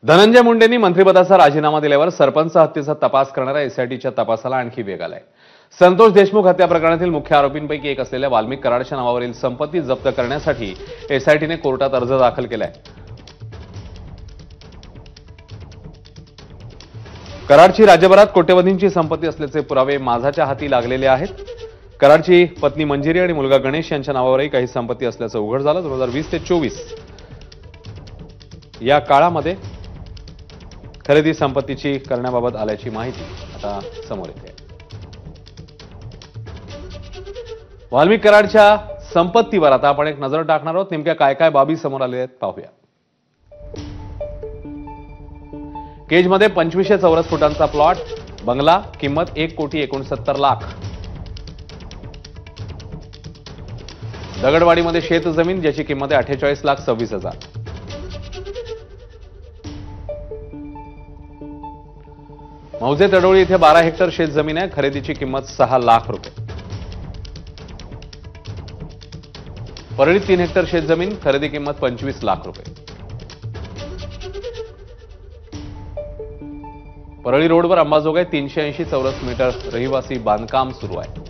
धनंजय मुंडेंनी मंत्रिपदाचा राजीनामा दिल्यावर सरपंच हत्येचा तपास करणाऱ्या एसआयटीच्या तपासाला आणखी वेग आलाय। संतोष देशमुख हत्या प्रकरणातील मुख्य आरोपींपैकी एक असलेल्या वाल्मिक कराडच्या नावावरील संपत्ती जप्त करण्यासाठी एसआयटीने कोर्टात अर्ज दाखल केलाय। कराडची राज्यभरात कोट्यवधींची संपत्ती असल्याचे पुरावे माझाच्या हाती लागलेले आहेत। कराडची पत्नी मंजिरी आणि मुलगा गणेश यांच्या नावावरही काही संपत्ती असल्याचं उघड झालं। 2020 ते 24 या काळामध्ये खरेदी संपत्तीची करण्याबाबत आल्याची माहिती आता समोर येते। वाल्मिक कराडच्या संपत्तीवर आता आपण एक नजर टाकणार आहोत। नेमक्या काय काय बाबी समोर आल्या आहेत पाहूया। केजमध्ये 2500 चौरस फुटांचा प्लॉट, बंगला, किंमत 1,69,00,000। दगडवाडीमध्ये शेत जमीन ज्याची किंमत आहे 48,26,000। मौजे तडोळी इथे 12 हेक्टर शेत जमीन आहे, खरेदीची किंमत 6 लाख रुपये। परळीत 3 हेक्टर शेत जमीन, खरेदी किंमत 25 लाख रुपये। परळी रोडवर अंबाजोगाई 380 चौरस मीटर रहिवासी बांधकाम सुरू आहे।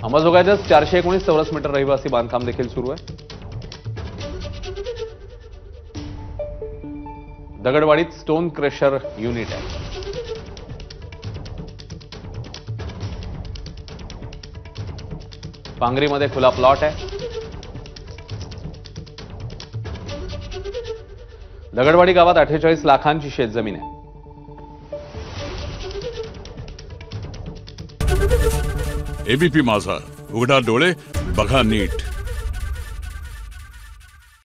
अंबाजोगाईतच 419 चौरस मीटर रहिवासी बांधकाम देखील सुरू आहे। दगडवाडीत स्टोन क्रशर युनिट आहे। पांगरीमध्ये खुला प्लॉट आहे। दगडवाडी गावात 48 लाखांची शेतजमीन आहे। एबीपी माझा, उघडा डोळे बघा नीट।